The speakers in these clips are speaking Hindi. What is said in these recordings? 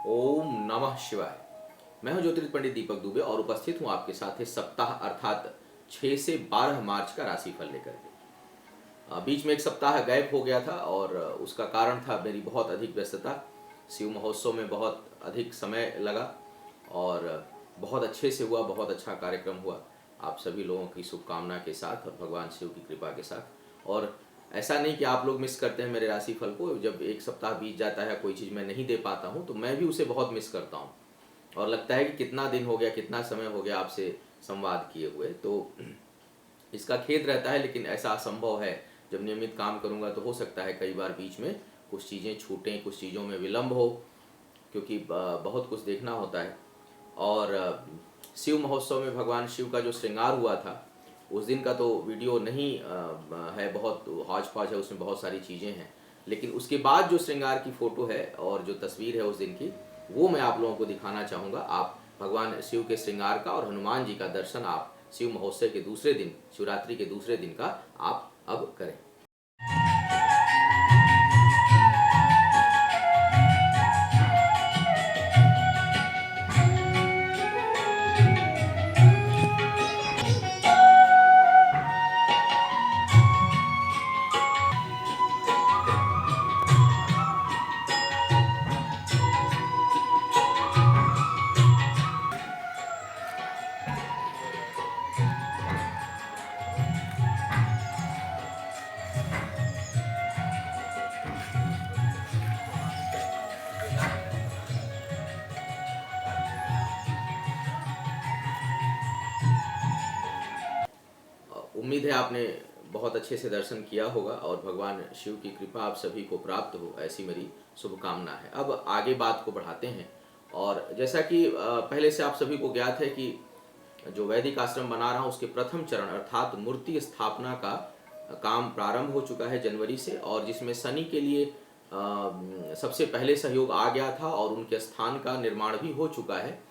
ओम नमः शिवाय। मैं हूं ज्योतिष पंडित दीपक दुबे और उपस्थित हूं आपके साथ इस सप्ताह अर्थात 6 से 12 मार्च का राशिफल लेकर के। बीच में एक सप्ताह गैप हो गया था और उसका कारण था मेरी बहुत अधिक व्यस्तता। शिव महोत्सव में बहुत अधिक समय लगा और बहुत अच्छे से हुआ, बहुत अच्छा कार्यक्रम हुआ आप सभी लोगों की शुभकामना के साथ और भगवान शिव की कृपा के साथ। और ऐसा नहीं कि आप लोग मिस करते हैं मेरे राशिफल को। जब एक सप्ताह बीत जाता है, कोई चीज़ मैं नहीं दे पाता हूँ तो मैं भी उसे बहुत मिस करता हूँ और लगता है कि कितना दिन हो गया, कितना समय हो गया आपसे संवाद किए हुए। तो इसका खेद रहता है, लेकिन ऐसा असंभव है। जब नियमित काम करूंगा तो हो सकता है कई बार बीच में कुछ चीज़ें छूटें, कुछ चीज़ों में विलम्ब हो, क्योंकि बहुत कुछ देखना होता है। और शिव महोत्सव में भगवान शिव का जो श्रृंगार हुआ था उस दिन का तो वीडियो नहीं है, बहुत हौज पौज है, उसमें बहुत सारी चीज़ें हैं। लेकिन उसके बाद जो श्रृंगार की फ़ोटो है और जो तस्वीर है उस दिन की, वो मैं आप लोगों को दिखाना चाहूँगा। आप भगवान शिव के श्रृंगार का और हनुमान जी का दर्शन आप शिव महोत्सव के दूसरे दिन, शिवरात्रि के दूसरे दिन का आप अब करें। उम्मीद है आपने बहुत अच्छे से दर्शन किया होगा और भगवान शिव की कृपा आप सभी को प्राप्त हो, ऐसी मेरी शुभकामना है। अब आगे बात को बढ़ाते हैं। और जैसा कि पहले से आप सभी को ज्ञात है कि जो वैदिक आश्रम बना रहा हूँ उसके प्रथम चरण अर्थात मूर्ति स्थापना का काम प्रारंभ हो चुका है जनवरी से, और जिसमें शनि के लिए सबसे पहले सहयोग आ गया था और उनके स्थान का निर्माण भी हो चुका है।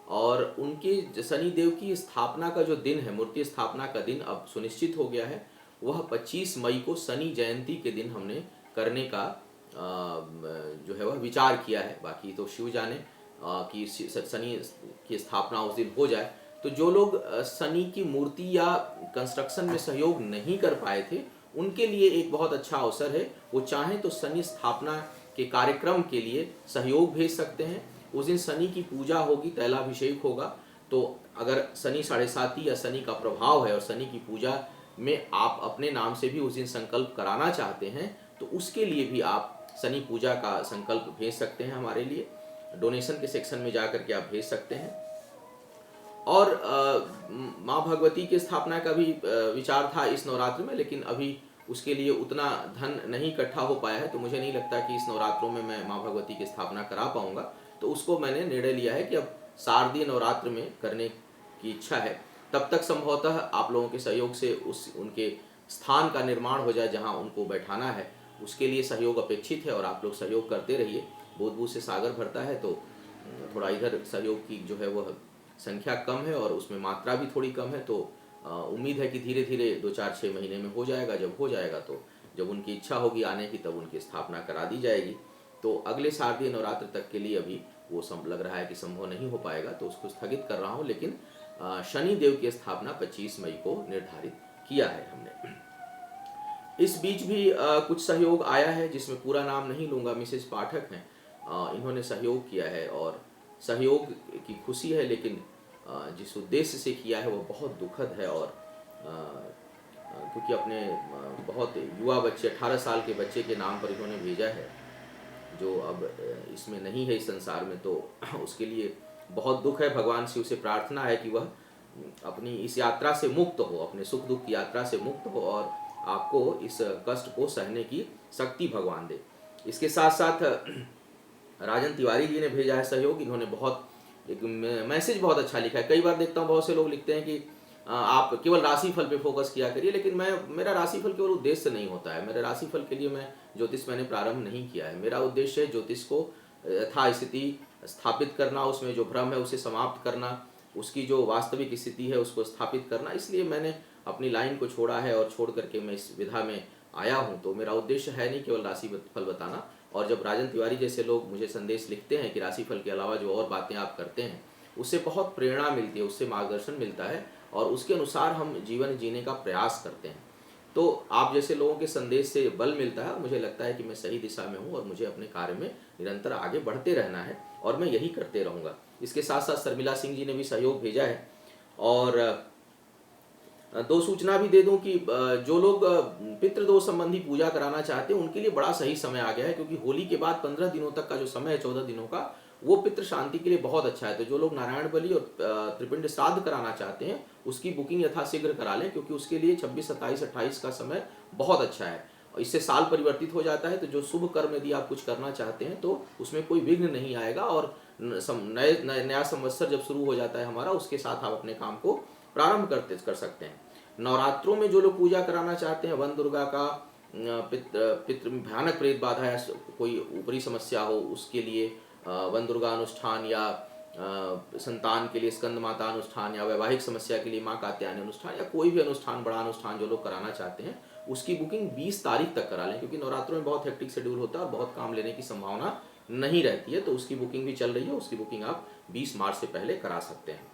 और उनके शनि देव की स्थापना का जो दिन है, मूर्ति स्थापना का दिन अब सुनिश्चित हो गया है। वह 25 मई को शनि जयंती के दिन हमने करने का जो है वह विचार किया है। बाकी तो शिव जाने कि शनि की स्थापना उस दिन हो जाए। तो जो लोग शनि की मूर्ति या कंस्ट्रक्शन में सहयोग नहीं कर पाए थे उनके लिए एक बहुत अच्छा अवसर है। वो चाहें तो शनि स्थापना के कार्यक्रम के लिए सहयोग भेज सकते हैं। उस दिन शनि की पूजा होगी, तैलाभिषेक होगा। तो अगर शनि 7.5 या शनि का प्रभाव है और शनि की पूजा में आप अपने नाम से भी उस दिन संकल्प कराना चाहते हैं तो उसके लिए भी आप शनि पूजा का संकल्प भेज सकते हैं हमारे लिए। डोनेशन के सेक्शन में जाकर के आप भेज सकते हैं। और माँ भगवती की स्थापना का भी विचार था इस नवरात्र में, लेकिन अभी उसके लिए उतना धन नहीं इकट्ठा हो पाया है, तो मुझे नहीं लगता कि इस नवरात्रों में मैं माँ भगवती की स्थापना करा पाऊंगा। तो उसको मैंने निर्णय लिया है कि अब शारदीय नवरात्र में करने की इच्छा है। तब तक संभवतः आप लोगों के सहयोग से उनके स्थान का निर्माण हो जाए जहाँ उनको बैठाना है। उसके लिए सहयोग अपेक्षित है और आप लोग सहयोग करते रहिए। बूंद बूंद से सागर भरता है, तो थोड़ा इधर सहयोग की जो है वह संख्या कम है और उसमें मात्रा भी थोड़ी कम है। तो उम्मीद है कि धीरे धीरे 2-4-6 महीने में हो जाएगा। जब हो जाएगा तो जब उनकी इच्छा होगी आने की तब उनकी स्थापना करा दी जाएगी। तो अगले शारदीय नवरात्र तक के लिए अभी वो लग रहा है कि संभव नहीं हो पाएगा, तो उसको स्थगित कर रहा हूँ। लेकिन शनि देव की स्थापना 25 मई को निर्धारित किया है हमने। इस बीच भी कुछ सहयोग आया है जिसमें पूरा नाम नहीं लूँगा, मिसेस पाठक हैं, इन्होंने सहयोग किया है और सहयोग की खुशी है, लेकिन जिस उद्देश्य से किया है वो बहुत दुखद है। और क्योंकि अपने बहुत युवा बच्चे, 18 साल के बच्चे के नाम पर इन्होंने भेजा है जो अब इसमें नहीं है इस संसार में, तो उसके लिए बहुत दुख है। भगवान शिव से प्रार्थना है कि वह अपनी इस यात्रा से मुक्त हो, अपने सुख दुख की यात्रा से मुक्त हो और आपको इस कष्ट को सहने की शक्ति भगवान दे। इसके साथ साथ राजन तिवारी जी ने भेजा है सहयोग। इन्होंने बहुत एक मैसेज बहुत अच्छा लिखा है। कई बार देखता हूँ बहुत से लोग लिखते हैं कि आप केवल राशिफल पे फोकस किया करिए, लेकिन मेरा राशिफल केवल उद्देश्य नहीं होता है। मेरे राशिफल के लिए ज्योतिष मैंने प्रारंभ नहीं किया है। मेरा उद्देश्य है ज्योतिष को यथास्थिति स्थापित करना, उसमें जो भ्रम है उसे समाप्त करना, उसकी जो वास्तविक स्थिति है उसको स्थापित करना। इसलिए मैंने अपनी लाइन को छोड़ा है और छोड़ करके मैं इस विधा में आया हूँ। तो मेरा उद्देश्य है नहीं केवल राशि फल बताना, और जब राजन तिवारी जैसे लोग मुझे संदेश लिखते हैं कि राशिफल के अलावा जो और बातें आप करते हैं, उससे बहुत प्रेरणा मिलती है, उससे मार्गदर्शन मिलता है और उसके अनुसार हम जीवन जीने का प्रयास करते हैं। तो आप जैसे लोगों के संदेश से बल मिलता है और मुझे लगता है कि मैं सही दिशा में हूँ और मुझे अपने कार्य में निरंतर आगे बढ़ते रहना है और मैं यही करते रहूँगा। इसके साथ साथ शर्मिला सिंह जी ने भी सहयोग भेजा है। और दो सूचना भी दे दूं कि जो लोग पितृदोष संबंधी पूजा कराना चाहते हैं उनके लिए बड़ा सही समय आ गया है, क्योंकि होली के बाद 15 दिनों तक का जो समय है, 14 दिनों का, वो पितृ शांति के लिए बहुत अच्छा है। तो जो लोग नारायण बलि और त्रिपिंड श्राद्ध कराना चाहते हैं उसकी बुकिंग यथाशीघ्र करा लें, क्योंकि उसके लिए 26, 27, 28 का समय बहुत अच्छा है। और इससे साल परिवर्तित हो जाता है, तो जो शुभ कर्म यदि आप कुछ करना चाहते हैं तो उसमें कोई विघ्न नहीं आएगा और नया संवत्सर जब शुरू हो जाता है हमारा, उसके साथ आप अपने काम को प्रारंभ कर सकते हैं। नवरात्रों में जो लोग पूजा कराना चाहते हैं वन दुर्गा का, पितृ भयानक प्रेत बाधा या कोई ऊपरी समस्या हो उसके लिए वन दुर्गा अनुष्ठान, या संतान के लिए स्कंद माता अनुष्ठान, या वैवाहिक समस्या के लिए माँ कात्यायनी अनुष्ठान, या कोई भी अनुष्ठान, बड़ा अनुष्ठान जो लोग कराना चाहते हैं उसकी बुकिंग 20 तारीख तक करा लें, क्योंकि नवरात्रों में बहुत हेक्टिक शेड्यूल होता है और बहुत काम लेने की संभावना नहीं रहती है। तो उसकी बुकिंग भी चल रही है, उसकी बुकिंग आप 20 मार्च से पहले करा सकते हैं।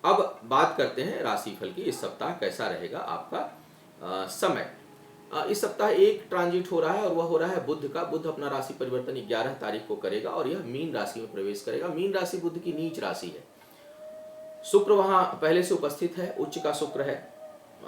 अब बात करते हैं राशिफल की। इस सप्ताह कैसा रहेगा आपका समय। इस सप्ताह एक ट्रांजिट हो रहा है और वह हो रहा है बुध का। बुध अपना राशि परिवर्तन 11 तारीख को करेगा और यह मीन राशि में प्रवेश करेगा। मीन राशि बुध की नीच राशि है। शुक्र वहां पहले से उपस्थित है, उच्च का शुक्र है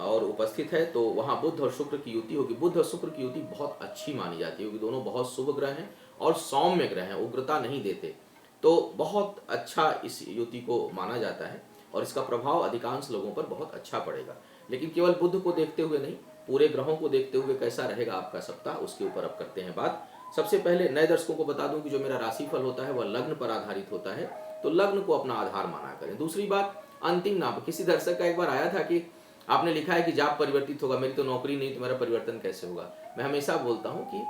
और उपस्थित है, तो वहां बुध और शुक्र की युति होगी। बुध और शुक्र की युति बहुत अच्छी मानी जाती है, क्योंकि दोनों बहुत शुभ ग्रह हैं और सौम्य ग्रह हैं, उग्रता नहीं देते, तो बहुत अच्छा इस युति को माना जाता है और इसका प्रभाव अधिकांश लोगों पर बहुत अच्छा पड़ेगा। लेकिन केवल बुध को देखते हुए नहीं, पूरे ग्रहों को देखते हुए कैसा रहेगा आपका सप्ताह, उसके ऊपर अब करते हैं बात। सबसे पहले नए दर्शकों को बता दूं कि जो मेरा राशिफल होता है वह लग्न पर आधारित होता है, तो लग्न को अपना आधार माना करें। दूसरी बात, अंतिम नाम। किसी दर्शक का एक बार आया था कि आपने लिखा है कि जाप परिवर्तित होगा, मेरी तो नौकरी नहीं, तो मेरा परिवर्तन कैसे होगा। मैं हमेशा बोलता हूँ कि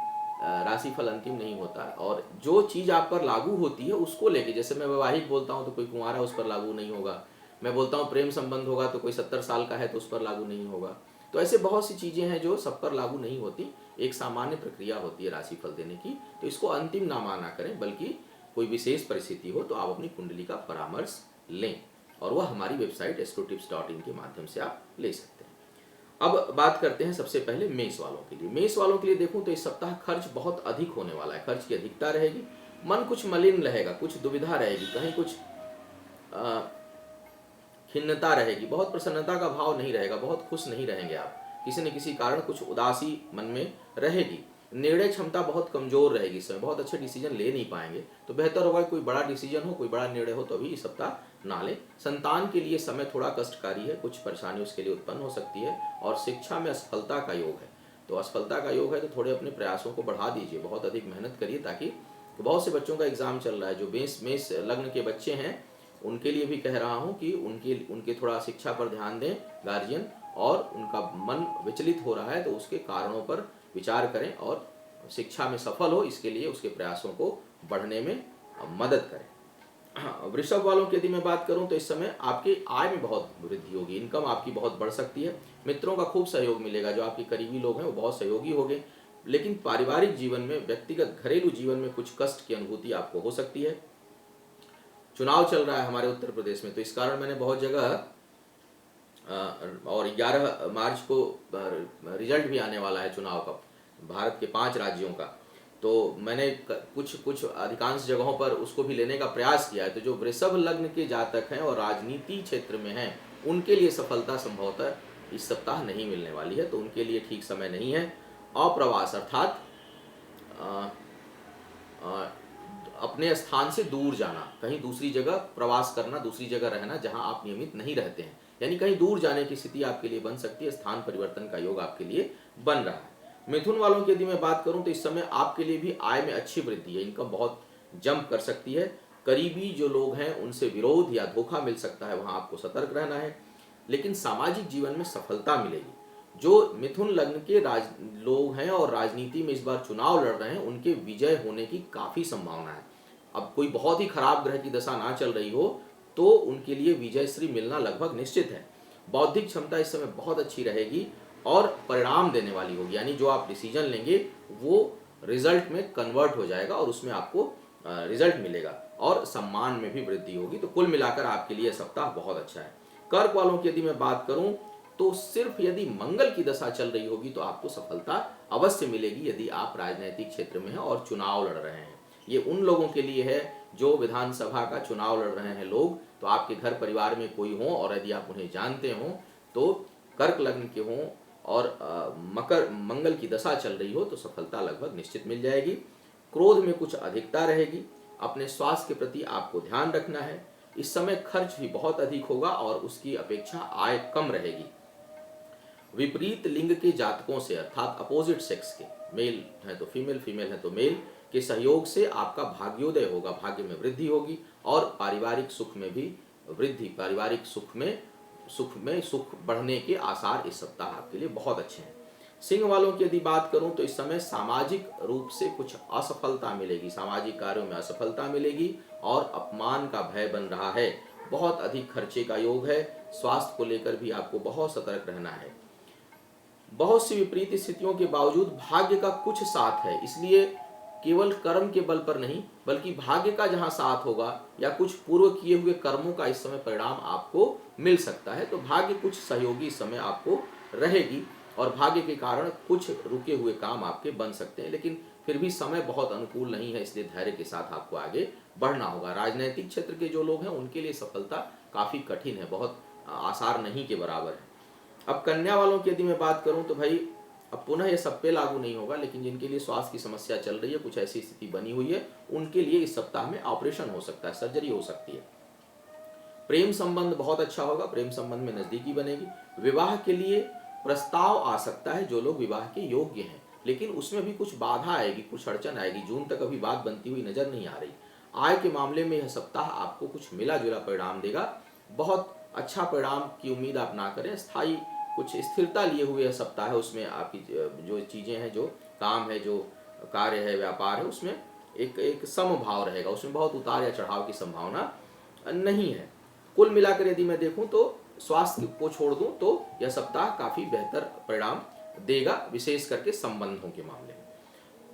राशिफल अंतिम नहीं होता और जो चीज़ आप पर लागू होती है उसको लेके, जैसे मैं वैवाहिक बोलता हूँ तो कोई कुंवारा उस पर लागू नहीं होगा, मैं बोलता हूँ प्रेम संबंध होगा तो कोई 70 साल का है तो उस पर लागू नहीं होगा। तो ऐसे बहुत सी चीज़ें हैं जो सब पर लागू नहीं होती, एक सामान्य प्रक्रिया होती है राशिफल देने की। तो इसको अंतिम ना माना करें, बल्कि कोई विशेष परिस्थिति हो तो आप अपनी कुंडली का परामर्श लें और वह हमारी वेबसाइट astrotips.in के माध्यम से आप ले सकते हैं। अब बात करते हैं सबसे पहले मेष वालों के लिए। मेष वालों के लिए देखूं तो इस सप्ताह खर्च बहुत अधिक होने वाला है, खर्च की अधिकता रहेगी, मन कुछ मलिन रहेगा, कुछ दुविधा रहेगी, कहीं कुछ खिन्नता रहेगी, बहुत प्रसन्नता का भाव नहीं रहेगा, बहुत खुश नहीं रहेंगे आप, किसी न किसी कारण कुछ उदासी मन में रहेगी। निर्णय क्षमता बहुत कमजोर रहेगी, इस समय बहुत अच्छे डिसीजन ले नहीं पाएंगे, तो बेहतर होगा कोई बड़ा डिसीजन हो, कोई बड़ा निर्णय हो तो अभी इस सप्ताह ना लें। संतान के लिए समय थोड़ा कष्टकारी है, कुछ परेशानी उसके लिए उत्पन्न हो सकती है और शिक्षा में असफलता का योग है। तो असफलता का योग है तो थोड़े अपने प्रयासों को बढ़ा दीजिए, बहुत अधिक मेहनत करिए, ताकि बहुत से बच्चों का एग्जाम चल रहा है, जो मेष लग्न के बच्चे हैं उनके लिए भी कह रहा हूँ कि उनके थोड़ा शिक्षा पर ध्यान दें गार्जियन, और उनका मन विचलित हो रहा है तो उसके कारणों पर विचार करें और शिक्षा में सफल हो, इसके लिए उसके प्रयासों को बढ़ने में मदद करें। वृषभ वालों की यदि मैं बात करूं तो इस समय आपकी आय में बहुत वृद्धि होगी, इनकम आपकी बहुत बढ़ सकती है, मित्रों का खूब सहयोग मिलेगा, जो आपके करीबी लोग हैं वो बहुत सहयोगी होंगे। लेकिन पारिवारिक जीवन में, व्यक्तिगत घरेलू जीवन में कुछ कष्ट की अनुभूति आपको हो सकती है। चुनाव चल रहा है हमारे उत्तर प्रदेश में, तो इस कारण मैंने बहुत जगह, और 11 मार्च को रिजल्ट भी आने वाला है चुनाव का, भारत के 5 राज्यों का, तो मैंने कुछ अधिकांश जगहों पर उसको भी लेने का प्रयास किया है। तो जो वृषभ लग्न के जातक हैं और राजनीति क्षेत्र में हैं, उनके लिए सफलता संभवतः इस सप्ताह नहीं मिलने वाली है, तो उनके लिए ठीक समय नहीं है। अप्रवास अर्थात अपने स्थान से दूर जाना, कहीं दूसरी जगह प्रवास करना, दूसरी जगह रहना जहां आप नियमित नहीं रहते हैं, यानी कहीं दूर जाने की स्थिति आपके लिए बन सकती है, स्थान परिवर्तन का योग आपके लिए बन रहा है। मिथुन वालों की यदि मैं बात करूं तो इस समय आपके लिए भी आय में अच्छी वृद्धि है, इनकम बहुत जंप कर सकती है। करीबी जो लोग हैं उनसे विरोध या धोखा मिल सकता है, वहां आपको सतर्क रहना है। लेकिन सामाजिक जीवन में सफलता मिलेगी। जो मिथुन लग्न के लोग हैं और राजनीति में इस बार चुनाव लड़ रहे हैं, उनके विजय होने की काफी संभावना है। अब कोई बहुत ही खराब ग्रह की दशा ना चल रही हो तो उनके लिए विजय श्री मिलना लगभग निश्चित है। बौद्धिक क्षमता इस समय बहुत अच्छी रहेगी और परिणाम देने वाली होगी, यानी जो आप डिसीजन लेंगे वो रिजल्ट में कन्वर्ट हो जाएगा और उसमें आपको रिजल्ट मिलेगा और सम्मान में भी वृद्धि होगी। तो कुल मिलाकर आपके लिए सप्ताह बहुत अच्छा है। कर्क वालों की यदि मैं बात करूं तो सिर्फ यदि मंगल की दशा चल रही होगी तो आपको सफलता अवश्य मिलेगी यदि आप राजनीतिक क्षेत्र में हैं और चुनाव लड़ रहे हैं। ये उन लोगों के लिए है जो विधानसभा का चुनाव लड़ रहे हैं लोग, तो आपके घर परिवार में कोई हो और यदि आप उन्हें जानते हो तो कर्क लग्न के हों और मकर मंगल की दशा चल रही हो तो सफलता लगभग निश्चित मिल जाएगी। क्रोध में कुछ अधिकता रहेगी। अपने स्वास्थ्य के प्रति आपको ध्यान रखना है। इस समय खर्च भी बहुत अधिक होगा और उसकी अपेक्षा आय कम रहेगी। विपरीत लिंग के जातकों से अर्थात अपोजिट सेक्स के, मेल है तो फीमेल, फीमेल है तो मेल के सहयोग से आपका भाग्योदय होगा, भाग्य में वृद्धि होगी और पारिवारिक सुख में भी वृद्धि, पारिवारिक सुख बढ़ने के आसार इस सप्ताह आपके लिए बहुत अच्छे हैं। सिंह वालों की यदि बात करूं तो इस समय सामाजिक रूप से कुछ असफलता मिलेगी, सामाजिक कार्यों में असफलता मिलेगी और अपमान का भय बन रहा है। बहुत अधिक खर्चे का योग है। स्वास्थ्य को लेकर भी आपको बहुत सतर्क रहना है। बहुत सी विपरीत स्थितियों के बावजूद भाग्य का कुछ साथ है, इसलिए केवल कर्म के बल पर नहीं बल्कि भाग्य का जहां साथ होगा या कुछ पूर्व किए हुए कर्मों का इस समय परिणाम आपको मिल सकता है। तो भाग्य कुछ सहयोगी इस समय आपको रहेगी और भाग्य के कारण कुछ रुके हुए काम आपके बन सकते हैं, लेकिन फिर भी समय बहुत अनुकूल नहीं है, इसलिए धैर्य के साथ आपको आगे बढ़ना होगा। राजनीतिक क्षेत्र के जो लोग हैं उनके लिए सफलता काफी कठिन है, बहुत आसार नहीं के बराबर है। अब कन्या वालों की यदि मैं बात करूं तो भाई अब पुनः ये सब पे लागू नहीं होगा, लेकिन जिनके लिए स्वास्थ्य की समस्या चल रही है, कुछ ऐसी स्थिति बनी हुई है, उनके लिए इस सप्ताह में ऑपरेशन हो सकता है, सर्जरी हो सकती है। प्रेम संबंध बहुत अच्छा होगा, प्रेम संबंध में नजदीकी बनेगी। विवाह के लिए प्रस्ताव आ सकता है जो लोग विवाह के योग्य हैं, लेकिन उसमें भी कुछ बाधा आएगी, कुछ अड़चन आएगी। जून तक अभी बात बनती हुई नजर नहीं आ रही। आय के मामले में यह सप्ताह आपको कुछ मिला जुला परिणाम देगा। बहुत अच्छा परिणाम की उम्मीद आप ना करें। स्थायी कुछ स्थिरता लिए हुए यह सप्ताह है, उसमें आपकी जो चीजें हैं, जो काम है, जो कार्य है, व्यापार है, उसमें एक समभाव रहेगा, उसमें बहुत उतार या चढ़ाव की संभावना नहीं है। कुल मिलाकर यदि मैं देखूं तो स्वास्थ्य को छोड़ दूं तो यह सप्ताह काफी बेहतर परिणाम देगा, विशेष करके संबंधों के मामले में।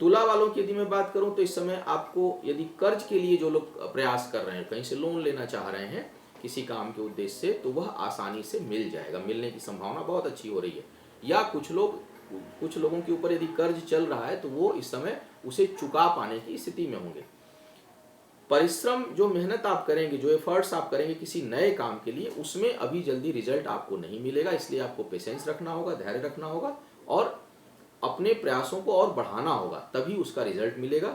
तुला वालों की यदि मैं बात करूं तो इस समय आपको यदि कर्ज के लिए जो लोग प्रयास कर रहे हैं, कहीं से लोन लेना चाह रहे हैं किसी काम के उद्देश्य से, तो वह आसानी से मिल जाएगा, मिलने की संभावना बहुत अच्छी हो रही है। या कुछ लोगों के ऊपर यदि कर्ज चल रहा है तो वो इस समय उसे चुका पाने की स्थिति में होंगे। परिश्रम, जो मेहनत आप करेंगे, जो एफर्ट्स आप करेंगे किसी नए काम के लिए, उसमें अभी जल्दी रिजल्ट आपको नहीं मिलेगा, इसलिए आपको पेशेंस रखना होगा, धैर्य रखना होगा और अपने प्रयासों को और बढ़ाना होगा, तभी उसका रिजल्ट मिलेगा।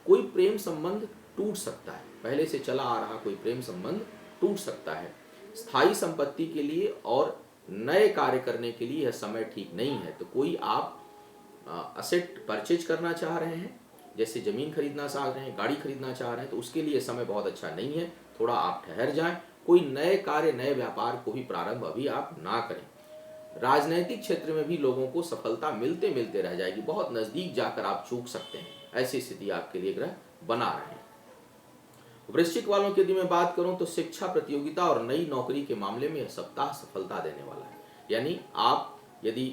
कोई प्रेम संबंध टूट सकता है, पहले से चला आ रहा कोई प्रेम संबंध टूट सकता है। स्थायी संपत्ति के लिए और नए कार्य करने के लिए यह समय ठीक नहीं है। तो कोई आप असेट परचेज करना चाह रहे हैं, जैसे जमीन खरीदना चाह रहे हैं, गाड़ी खरीदना चाह रहे हैं, तो उसके लिए समय बहुत अच्छा नहीं है, थोड़ा आप ठहर जाएं। कोई नए कार्य, नए व्यापार को भी प्रारंभ अभी आप ना करें। राजनीतिक क्षेत्र में भी लोगों को सफलता मिलते मिलते रह जाएगी, बहुत नजदीक जाकर आप चूक सकते हैं, ऐसी स्थिति आपके लिए ग्रह बना रहे हैं। वृश्चिक वालों की यदि मैं बात करूं तो शिक्षा प्रतियोगिता और नई नौकरी के मामले में यह सप्ताह सफलता देने वाला है। यानी आप यदि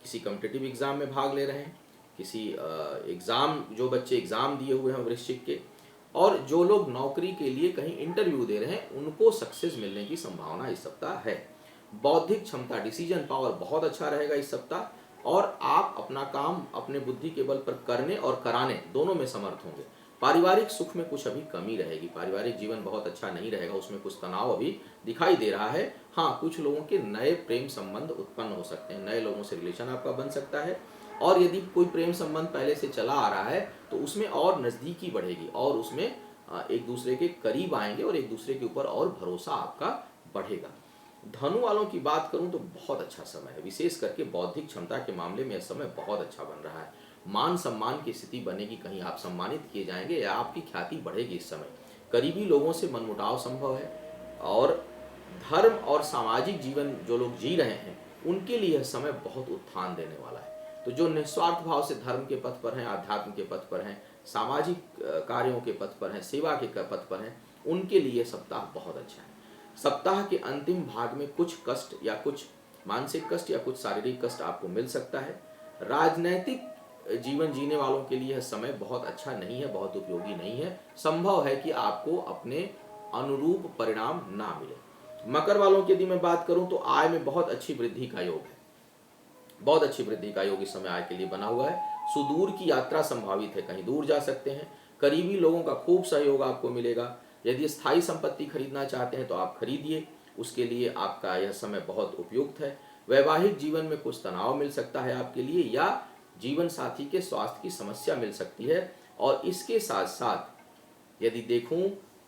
किसी कॉम्पिटिटिव एग्जाम में भाग ले रहे हैं, किसी एग्जाम, जो बच्चे एग्जाम दिए हुए हैं वृश्चिक के, और जो लोग नौकरी के लिए कहीं इंटरव्यू दे रहे हैं, उनको सक्सेस मिलने की संभावना इस सप्ताह है। बौद्धिक क्षमता, डिसीजन पावर बहुत अच्छा रहेगा इस सप्ताह और आप अपना काम अपने बुद्धि के बल पर करने और कराने दोनों में समर्थ होंगे। पारिवारिक सुख में कुछ अभी कमी रहेगी, पारिवारिक जीवन बहुत अच्छा नहीं रहेगा, उसमें कुछ तनाव अभी दिखाई दे रहा है। हाँ, कुछ लोगों के नए प्रेम संबंध उत्पन्न हो सकते हैं, नए लोगों से रिलेशन आपका बन सकता है और यदि कोई प्रेम संबंध पहले से चला आ रहा है तो उसमें और नज़दीकी बढ़ेगी और उसमें एक दूसरे के करीब आएंगे और एक दूसरे के ऊपर और भरोसा आपका बढ़ेगा। धनु वालों की बात करूं तो बहुत अच्छा समय है, विशेष करके बौद्धिक क्षमता के मामले में यह समय बहुत अच्छा बन रहा है। मान सम्मान की स्थिति बनेगी, कहीं आप सम्मानित किए जाएंगे या आपकी ख्याति बढ़ेगी इस समय। करीबी लोगों से मनमुटाव संभव है और धर्म और सामाजिक जीवन जो लोग जी रहे हैं उनके लिए यह समय बहुत उत्थान देने वाला है। तो जो निस्वार्थ भाव से धर्म के पथ पर हैं, आध्यात्म के पथ पर हैं, सामाजिक कार्यों के पथ पर हैं, सेवा के पथ पर हैं, उनके लिए सप्ताह बहुत अच्छा है। सप्ताह के अंतिम भाग में कुछ कष्ट या कुछ मानसिक कष्ट या कुछ शारीरिक कष्ट आपको मिल सकता है। राजनैतिक जीवन जीने वालों के लिए यह समय बहुत अच्छा नहीं है, बहुत उपयोगी नहीं है। संभव है कि आपको अपने अनुरूप परिणाम ना मिले। मकर वालों की यदि मैं बात करूं तो आय में बहुत अच्छी वृद्धि का योग है। बहुत अच्छी वृद्धि का योग इस समय आय के लिए बना हुआ है। सुदूर की यात्रा संभावित है, कहीं दूर जा सकते हैं। करीबी लोगों का खूब सहयोग आपको मिलेगा। यदि स्थायी संपत्ति खरीदना चाहते हैं तो आप खरीदिए, उसके लिए आपका यह समय बहुत उपयुक्त है। वैवाहिक जीवन में कुछ तनाव मिल सकता है आपके लिए, या जीवन साथी के स्वास्थ्य की समस्या मिल सकती है। और इसके साथ साथ यदि देखूं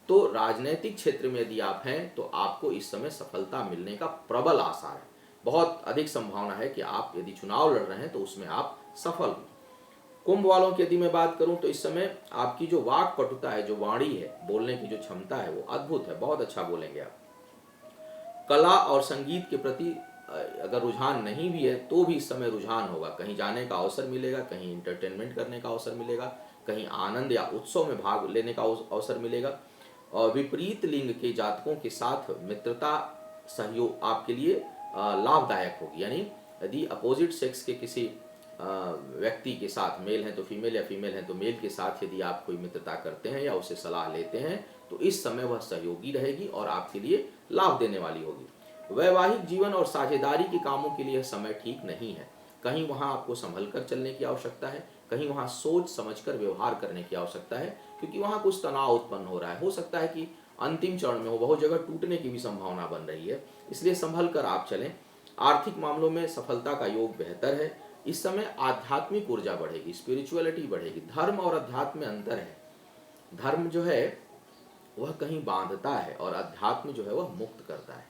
तो राजनीतिक क्षेत्र में यदि आप हैं तो आपको इस समय सफलता मिलने का प्रबल आसार है। बहुत अधिक संभावना है कि आप यदि चुनाव लड़ रहे हैं तो उसमें आप सफल हों। कुंभ वालों की यदि मैं बात करूं तो इस समय आपकी जो वाक पटुता है, जो वाणी है, बोलने की जो क्षमता है, वो अद्भुत है, बहुत अच्छा बोलेंगे आप। कला और संगीत के प्रति अगर रुझान नहीं भी है तो भी इस समय रुझान होगा। कहीं जाने का अवसर मिलेगा, कहीं इंटरटेनमेंट करने का अवसर मिलेगा, कहीं आनंद या उत्सव में भाग लेने का अवसर मिलेगा। और विपरीत लिंग के जातकों के साथ मित्रता सहयोग आपके लिए लाभदायक होगी। यानी यदि अपोजिट सेक्स के किसी व्यक्ति के साथ, मेल हैं तो फीमेल या फीमेल हैं तो मेल के साथ यदि आप कोई मित्रता करते हैं या उससे सलाह लेते हैं तो इस समय वह सहयोगी रहेगी और आपके लिए लाभ देने वाली होगी। वैवाहिक जीवन और साझेदारी के कामों के लिए समय ठीक नहीं है। कहीं वहाँ आपको संभल कर चलने की आवश्यकता है, कहीं वहाँ सोच समझकर व्यवहार करने की आवश्यकता है, क्योंकि वहाँ कुछ तनाव उत्पन्न हो रहा है। हो सकता है कि अंतिम चरण में हो, बहुत जगह टूटने की भी संभावना बन रही है, इसलिए संभल कर आप चलें। आर्थिक मामलों में सफलता का योग बेहतर है। इस समय आध्यात्मिक ऊर्जा बढ़ेगी, स्पिरिचुअलिटी बढ़ेगी। धर्म और अध्यात्म में अंतर है। धर्म जो है वह कहीं बांधता है और अध्यात्म जो है वह मुक्त करता है।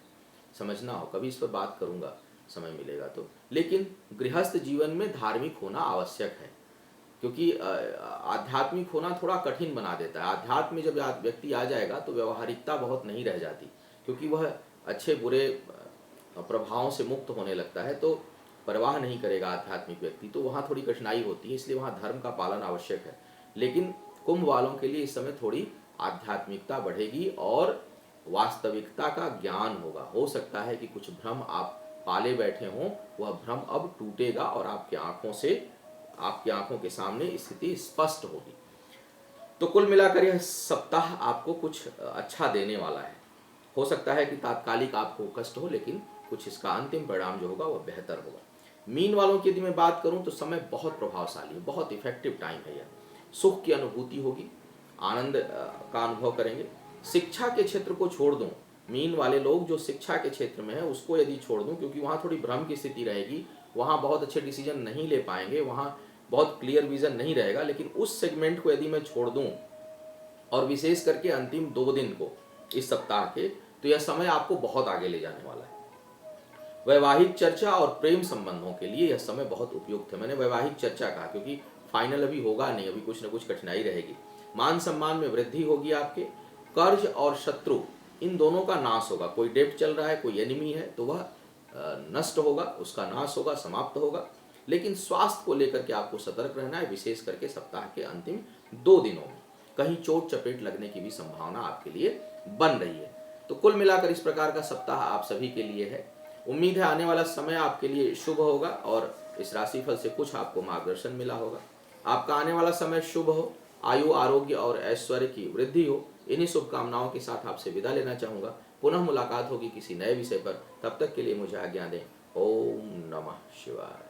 समझना हो, कभी इस पर बात करूंगा समय मिलेगा तो। लेकिन गृहस्थ जीवन में धार्मिक होना आवश्यक है, क्योंकि आध्यात्मिक होना थोड़ा कठिन बना देता है। आध्यात्म में जब व्यक्ति आ जाएगा तो व्यवहारिकता बहुत नहीं रह जाती, क्योंकि वह अच्छे बुरे प्रभावों से मुक्त होने लगता है, तो परवाह नहीं करेगा आध्यात्मिक व्यक्ति, तो वहाँ थोड़ी कठिनाई होती है। इसलिए वहाँ धर्म का पालन आवश्यक है। लेकिन कुंभ वालों के लिए इस समय थोड़ी आध्यात्मिकता बढ़ेगी और वास्तविकता का ज्ञान होगा। हो सकता है कि कुछ भ्रम आप पाले बैठे हों, वह भ्रम अब टूटेगा और आपकी आंखों के सामने स्थिति स्पष्ट होगी। तो कुल मिलाकर यह सप्ताह आपको कुछ अच्छा देने वाला है। हो सकता है कि तात्कालिक आपको कष्ट हो, लेकिन कुछ इसका अंतिम परिणाम जो होगा वह बेहतर होगा। मीन वालों की यदि मैं बात करूं तो समय बहुत प्रभावशाली है, बहुत इफेक्टिव टाइम है यह। सुख की अनुभूति होगी, आनंद का अनुभव करेंगे। शिक्षा के क्षेत्र को छोड़ दूं, मीन वाले लोग जो शिक्षा के क्षेत्र में है उसको यदि छोड़ दूं, क्योंकि वहाँ थोड़ी भ्रम की स्थिति रहेगी, वहाँ बहुत अच्छे डिसीजन नहीं ले पाएंगे, वहाँ बहुत क्लियर विजन नहीं रहेगा। लेकिन उस सेगमेंट को यदि मैं छोड़ दूं और विशेष करके अंतिम 2 दिन को इस सप्ताह के, तो यह समय आपको बहुत आगे ले जाने वाला है। वैवाहिक चर्चा और प्रेम संबंधों के लिए यह समय बहुत उपयुक्त है। मैंने वैवाहिक चर्चा कहा क्योंकि फाइनल अभी होगा नहीं, अभी कुछ न कुछ कठिनाई रहेगी। मान सम्मान में वृद्धि होगी आपके। कर्ज और शत्रु, इन दोनों का नाश होगा। कोई डेब्ट चल रहा है, कोई एनिमी है, तो वह नष्ट होगा, उसका नाश होगा, समाप्त होगा। लेकिन स्वास्थ्य को लेकर के आपको सतर्क रहना है, विशेष करके सप्ताह के अंतिम 2 दिनों में कहीं चोट चपेट लगने की भी संभावना आपके लिए बन रही है। तो कुल मिलाकर इस प्रकार का सप्ताह आप सभी के लिए है। उम्मीद है आने वाला समय आपके लिए शुभ होगा और इस राशिफल से कुछ आपको मार्गदर्शन मिला होगा। आपका आने वाला समय शुभ हो, आयु आरोग्य और ऐश्वर्य की वृद्धि हो। इन्हीं शुभकामनाओं के साथ आपसे विदा लेना चाहूँगा। पुनः मुलाकात होगी किसी नए विषय पर, तब तक के लिए मुझे आज्ञा दें। ओम नमः शिवाय।